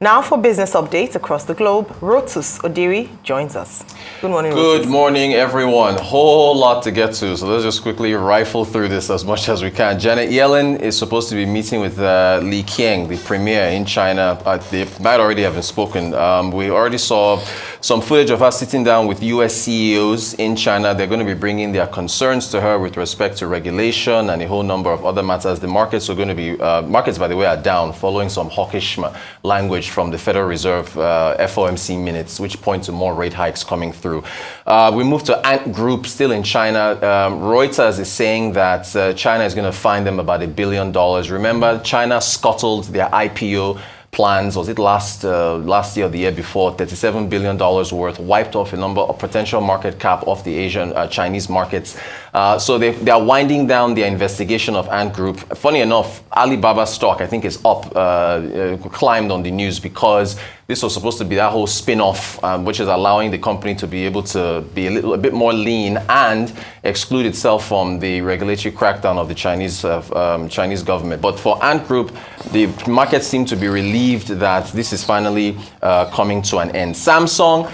Now for business updates across the globe, Rotus Odiri joins us. Good morning, Good Rotus. morning, everyone. Whole lot to get to, so let's just quickly rifle through this as much as we can. Janet Yellen is supposed to be meeting with Li Qiang, the premier in China. They might already have spoken. We already saw some footage of her sitting down with U.S. CEOs in China. They're going to be bringing their concerns to her with respect to regulation and a whole number of other matters. The markets are going to be, markets, by the way, are down following some hawkish language from the Federal Reserve FOMC minutes, which point to more rate hikes coming through. We move to Ant Group, still in China. Reuters is saying that China is going to fine them about $1 billion. Remember, China scuttled their IPO plans, was it last year or the year before, $37 billion worth, wiped off a number of potential market cap off the Asian, Chinese markets. So they are winding down their investigation of Ant Group. Funny enough, Alibaba stock, I think, is up, climbed on the news because this was supposed to be that whole spin-off, which is allowing the company to be able to be a bit more lean and exclude itself from the regulatory crackdown of the Chinese government. But for Ant Group, the markets seem to be relieved that this is finally coming to an end. Samsung,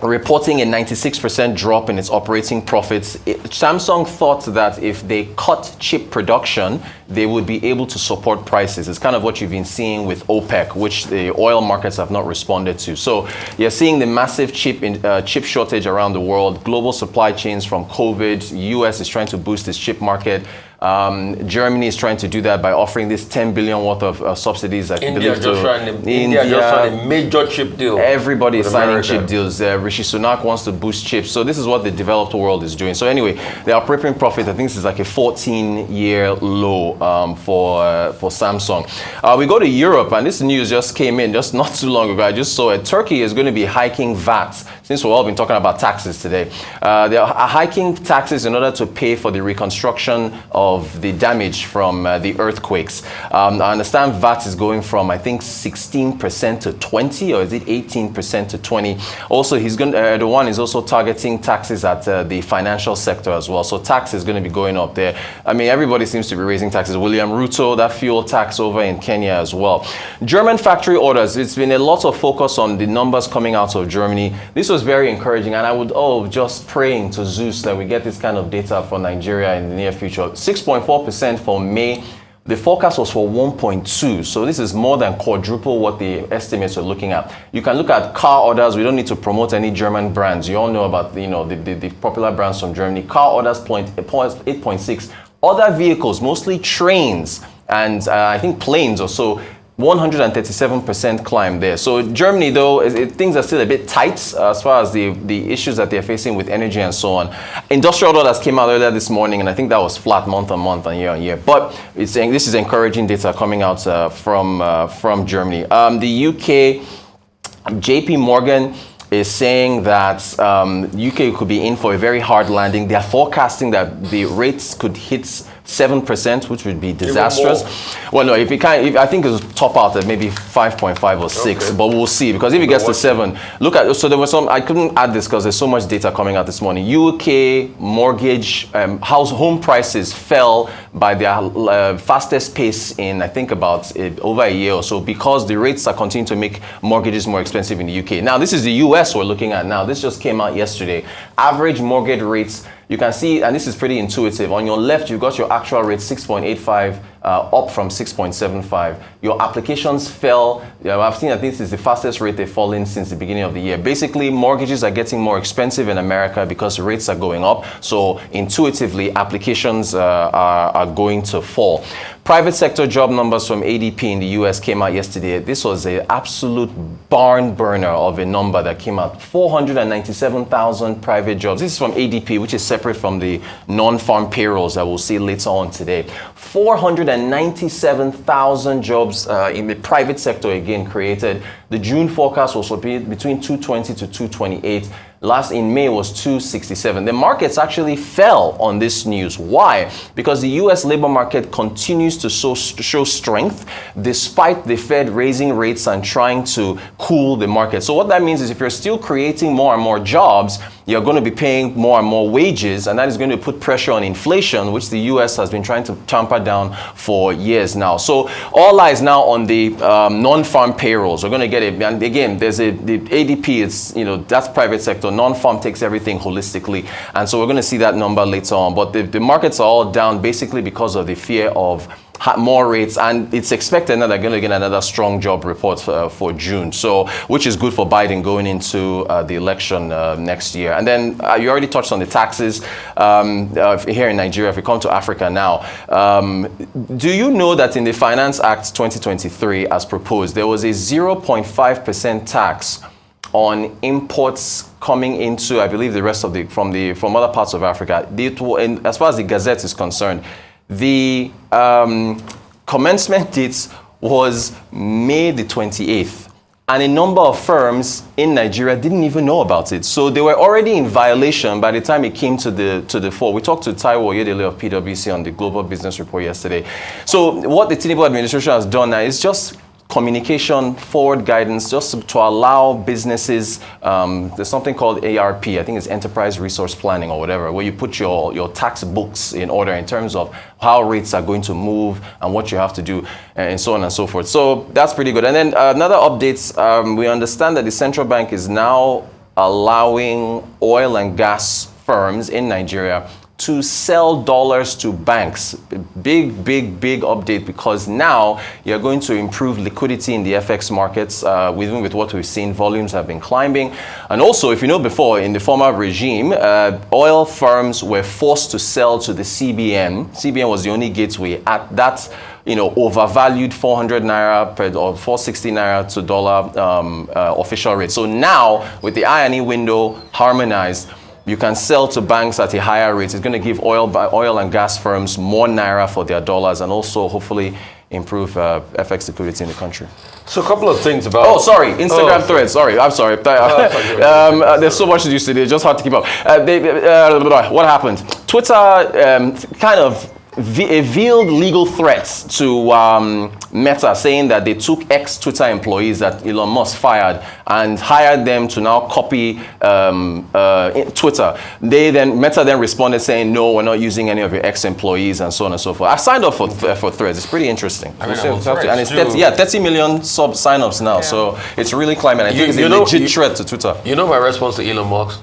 reporting a 96% drop in its operating profits. Samsung thought that if they cut chip production, they would be able to support prices. It's kind of what you've been seeing with OPEC, which the oil markets have not responded to. So you're seeing the massive chip shortage around the world, global supply chains from COVID. US is trying to boost its chip market. Germany is trying to do that by offering this 10 billion worth of subsidies. India just signed a major chip deal. Everybody is signing chip deals. Rishi Sunak wants to boost chips. So this is what the developed world is doing. So anyway, the operating profit, I think this is like a 14-year low for Samsung. We go to Europe, and this news just came in just not too long ago. I just saw it. Turkey is going to be hiking Vats. Since we've all been talking about taxes today, they are hiking taxes in order to pay for the reconstruction of the damage from the earthquakes. I understand VAT is going from, I think, 16% to 20, or is it 18% to 20? Also, Erdogan is also targeting taxes at the financial sector as well. So tax is going to be going up there. I mean, everybody seems to be raising taxes. William Ruto, that fuel tax over in Kenya as well. German factory orders. It's been a lot of focus on the numbers coming out of Germany. This was very encouraging, and I would just praying to Zeus that we get this kind of data for Nigeria in the near future. 6.4% for May. The forecast was for 1.2, so this is more than quadruple what the estimates are looking at. You can look at car orders. We don't need to promote any German brands. You all know about the popular brands from Germany. Car orders 8.6. Other vehicles, mostly trains and I think planes or so, 137% climb there. So Germany, though, things are still a bit tight as far as the issues that they're facing with energy and so on. Industrial dollars came out earlier this morning, and I think that was flat month on month and year on year. But it's saying this is encouraging data coming out from Germany. The UK, JP Morgan is saying that UK could be in for a very hard landing. They are forecasting that the rates could hit 7%, which would be disastrous. Well, no, I think it will top out at maybe 5.5 or 6, okay. But we'll see, because if it gets to 7, so there was I couldn't add this because there's so much data coming out this morning. UK mortgage, home prices fell by their fastest pace in, I think, about over a year or so, because the rates are continuing to make mortgages more expensive in the UK. Now, this is the US we're looking at now. This just came out yesterday. Average mortgage rates, you can see, and this is pretty intuitive. On your left, you've got your actual rate, 6.85, up from 6.75. Your applications fell. I've seen that this is the fastest rate they've fallen since the beginning of the year. Basically, mortgages are getting more expensive in America because rates are going up. So intuitively, applications are going to fall. Private sector job numbers from ADP in the US came out yesterday. This was an absolute barn burner of a number that came out. 497,000 private jobs. This is from ADP, which is separate from the non-farm payrolls that we'll see later on today. 497,000 jobs in the private sector again created. The June forecast was between 220 to 228. Last in May was 267. The markets actually fell on this news. Why? Because the US labor market continues to show strength despite the Fed raising rates and trying to cool the market. So what that means is if you're still creating more and more jobs, you're going to be paying more and more wages, and that is going to put pressure on inflation, which the US has been trying to tamper down for years now. So all eyes now on the non-farm payrolls. We're going to get it. And again, there's the ADP, it's, that's private sector. Non-farm takes everything holistically. And so we're going to see that number later on. But the markets are all down basically because of the fear of more rates, and it's expected that they're going to get another strong job report for June, so which is good for Biden going into the election next year. And then you already touched on the taxes here in Nigeria. If we come to Africa now, do you know that in the Finance Act 2023, as proposed, there was a 0.5% tax on imports coming into, I believe, the rest of from other parts of Africa. And as far as the Gazette is concerned, the commencement date was May the 28th, and a number of firms in Nigeria didn't even know about it. So they were already in violation by the time it came to the fore. We talked to Taiwo Oyedele of PwC on the Global Business Report yesterday. So what the Tinubu administration has done now is just communication, forward guidance, just to allow businesses, there's something called ARP, I think it's Enterprise Resource Planning or whatever, where you put your tax books in order in terms of how rates are going to move and what you have to do and so on and so forth. So that's pretty good. And then another update, we understand that the central bank is now allowing oil and gas firms in Nigeria to sell dollars to banks. Big update, because now you're going to improve liquidity in the FX markets. Even with what we've seen, volumes have been climbing. And also, if you know, before, in the former regime, oil firms were forced to sell to the CBN. CBN was the only gateway at that, overvalued 400 naira or 460 naira to dollar official rate. So now, with the I&E window harmonized, you can sell to banks at a higher rate. It's going to give oil and gas firms more naira for their dollars, and also hopefully improve FX liquidity in the country. So a couple of things about... Oh, sorry, Instagram threads. Sorry, I'm sorry. There's so much to do today. It's just hard to keep up. What happened? Twitter kind of veiled legal threats to Meta, saying that they took ex-Twitter employees that Elon Musk fired and hired them to now copy Twitter. Meta then responded saying, no, we're not using any of your ex-employees, and so on and so forth. I signed up for Threads. It's pretty interesting. And it's 30 million sign-ups now, so it's really climbing. I think it's a legit threat to Twitter. You know my response to Elon Musk?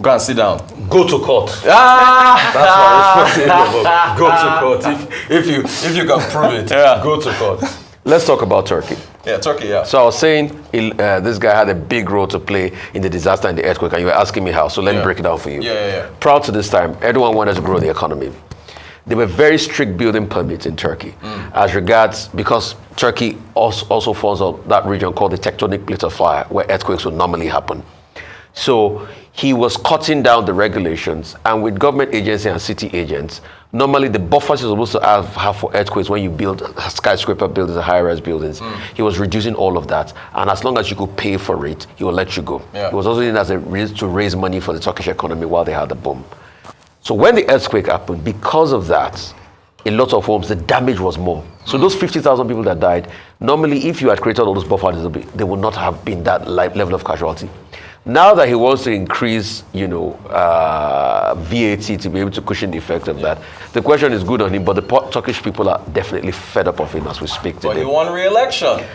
Go and sit down. Go to court. That's my response to Elon Musk. Go to court. If you can prove it, go to court. Let's talk about Turkey. Yeah, Turkey, yeah. So I was saying this guy had a big role to play in the disaster and the earthquake, and you were asking me how. So let me break it down for you. Yeah. Proud to this time, everyone wanted to grow the economy. There were very strict building permits in Turkey as regards, because Turkey also falls on that region called the tectonic plate of fire, where earthquakes would normally happen. So he was cutting down the regulations, and with government agencies and city agents, normally the buffers you're supposed to have for earthquakes when you build skyscraper buildings and high-rise buildings, he was reducing all of that, and as long as you could pay for it, he will let you go. It was also used as a reason to raise money for the Turkish economy while they had the boom. So when the earthquake happened, because of that, a lot of homes, the damage was more. So those 50,000 people that died, normally if you had created all those buffers, they would not have been that level of casualty. Now that he wants to increase, VAT to be able to cushion the effect of that, the question is good on him, but the Turkish people are definitely fed up of him as we speak today. But he won re-election.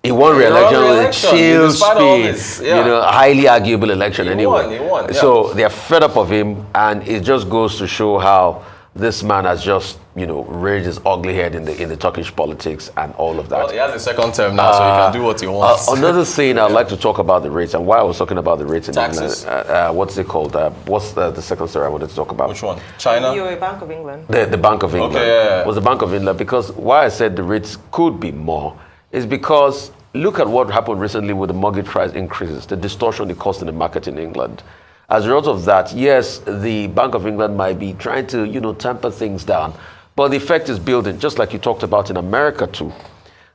He won re-election with a chill speed, highly arguable election anyway. He won. So they're fed up of him, and it just goes to show how this man has just, raised his ugly head in the Turkish politics and all of that. Well, he has a second term now, so he can do what he wants. Another thing I'd like to talk about the rates, and why I was talking about the rates in taxes. England. What's it called? What's the second story I wanted to talk about? Which one? China? You're a Bank of England. The Bank of England. Okay, was the Bank of England, because why I said the rates could be more is because look at what happened recently with the mortgage price increases, the distortion it caused in the market in England. As a result of that, yes, the Bank of England might be trying to, temper things down, but the effect is building, just like you talked about in America too.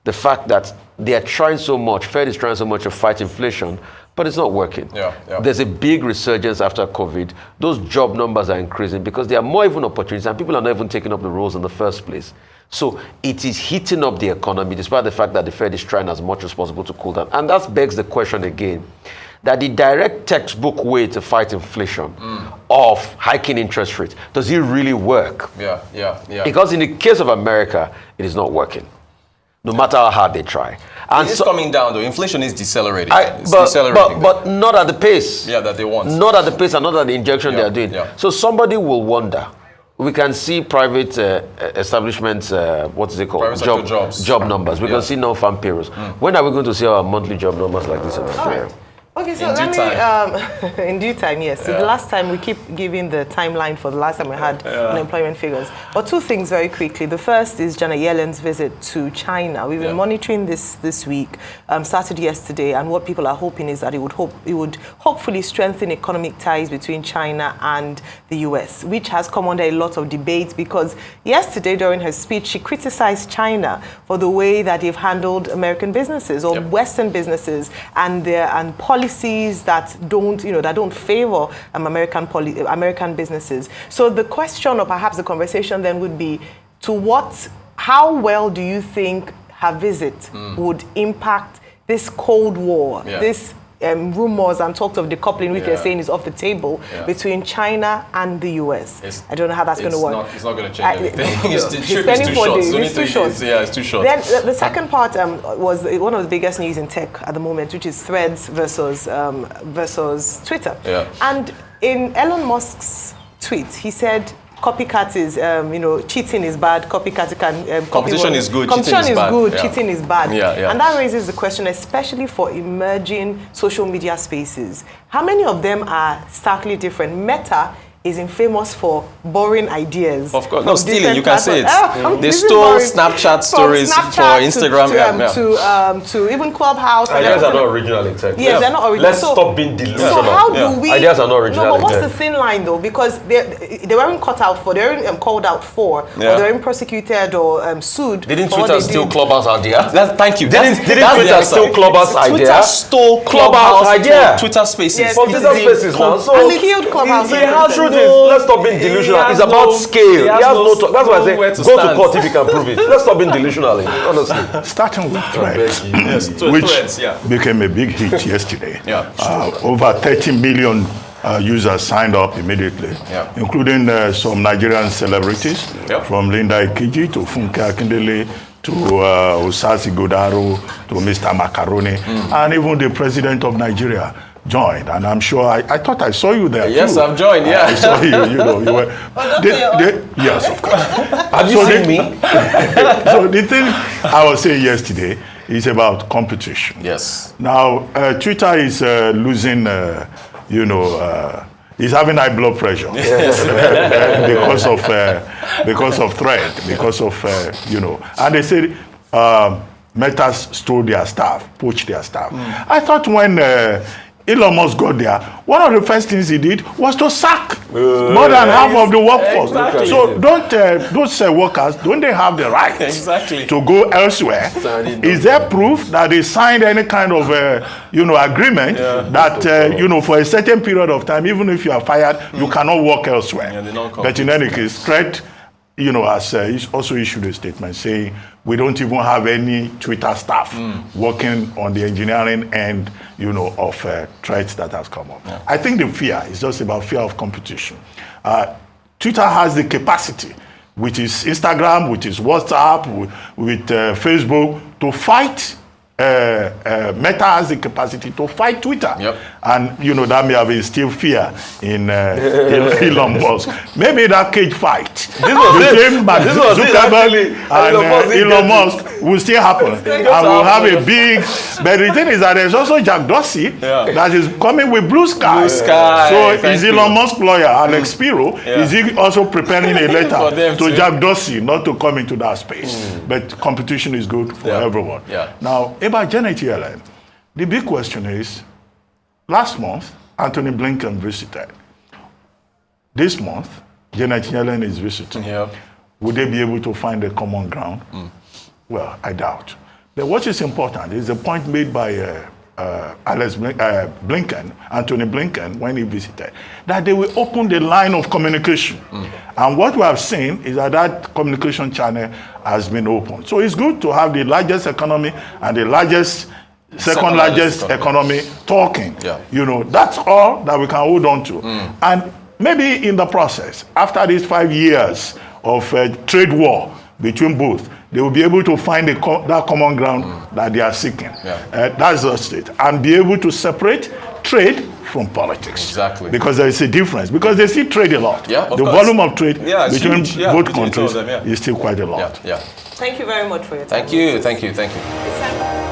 The fact that they are trying so much, Fed is trying so much to fight inflation, but it's not working. There's a big resurgence after COVID. Those job numbers are increasing because there are more even opportunities, and people are not even taking up the roles in the first place. So it is heating up the economy, despite the fact that the Fed is trying as much as possible to cool down. And that begs the question again. that the direct textbook way to fight inflation of hiking interest rates, does it really work? Yeah. Because in the case of America, it is not working, no matter how hard they try. And it's coming down though. Inflation is decelerating. Decelerating. But not at the pace. That they want. Not at the pace and not at the injection they are doing. Yeah. So somebody will wonder. We can see private establishments, what is it called? Job numbers. We can see non-farm payrolls. When are we going to see our monthly job numbers like this in Nigeria? Okay, so in due time, yes. So the last time, we keep giving the timeline for the last time we had unemployment figures. But two things very quickly. The first is Janet Yellen's visit to China. We've been monitoring this week, started yesterday, and what people are hoping is that it would hopefully strengthen economic ties between China and the US, which has come under a lot of debate because yesterday during her speech, she criticized China for the way that they've handled American businesses or Western businesses and policies that don't favor American businesses. So the question, or perhaps the conversation then would be, how well do you think her visit would impact this Cold War, this rumors and talk of decoupling, which they're saying is off the table between China and the US? I don't know how that's going to work. It's not going to change anything. It's too short. Yeah, it's too short. Then the second part was one of the biggest news in tech at the moment, which is Threads versus Twitter. Yeah. And in Elon Musk's tweet, he said, copycat is, cheating is bad. Copycat can. Competition is good. Competition is bad. good. Cheating is bad. Yeah. And that raises the question, especially for emerging social media spaces. How many of them are starkly different? Meta is infamous for borrowing ideas. Of course, no, stealing. You can say it. They stole Snapchat stories for Instagram. To even Clubhouse. Ideas are not original in tech. Yes, they're not original. Let's stop being delusional. So how do we? Ideas are not original. No, but what's the thin line though? Because they weren't called out for, or they weren't prosecuted or sued. Didn't Twitter steal Clubhouse idea? Thank you. Didn't Twitter steal Clubhouse idea? Twitter stole Clubhouse idea. Twitter Spaces. Yes, Twitter Spaces now. And they killed Clubhouse. Let's stop being delusional. It's about scale. That's why I say go to court if you can prove it. Let's stop being delusional. Honestly, starting with Threads, which became a big hit yesterday. Over 30 million users signed up immediately, including some Nigerian celebrities, from Linda Ikiji to Funke Akindele to Osasi Godaro to Mr. Macaroni, and even the president of Nigeria joined, and I'm sure I thought I saw you there. Yes, too. I've joined. Yeah, I saw you. You were. Yes, of course. Have you seen me? So the thing I was saying yesterday is about competition. Yes. Now Twitter is losing. He's having high blood pressure because of Thread, because of and they said Meta stole their staff, poached their staff. I thought when Elon Musk got there, one of the first things he did was to sack more than half of the workforce. Exactly. So those workers, don't they have the right to go elsewhere? Is there proof that they signed any kind of agreement that for a certain period of time, even if you are fired, you cannot work elsewhere? But in any case, Thread has also issued a statement saying we don't even have any Twitter staff working on the engineering end, of threats that has come up. I think the fear is just about fear of competition. Twitter has the capacity, which is Instagram, which is WhatsApp, with Facebook, to fight. Meta has the capacity to fight Twitter, and that may have instilled fear in Elon Musk. Maybe that cage fight between Zuckerberg and Elon Musk will still happen, and we'll have a big. But the thing is that there's also Jack Dorsey that is coming with Blue Sky. So is Elon Musk lawyer Alex Spiro? Is he also preparing a letter to Jack Dorsey not to come into that space? But competition is good for everyone. Now, about Janet Yellen, the big question is, last month, Anthony Blinken visited. This month, Janet Yellen is visiting. Would they be able to find a common ground? Well, I doubt. But what is important is the point made by Anthony Blinken, when he visited, that they will open the line of communication. And what we have seen is that communication channel has been opened. So it's good to have the largest economy and the largest second largest economy talking. Yeah. You know, that's all that we can hold on to. And maybe in the process, after these 5 years of trade war between both, they will be able to find that common ground that they are seeking. Yeah. That's the state. And be able to separate trade from politics. Exactly. Because there is a difference. Because they still trade a lot. Yeah, the course. Volume of trade between huge. both between countries them, is still quite a lot. Yeah. Thank you very much for your time. Thank you. Thank you. Thank you. It's time.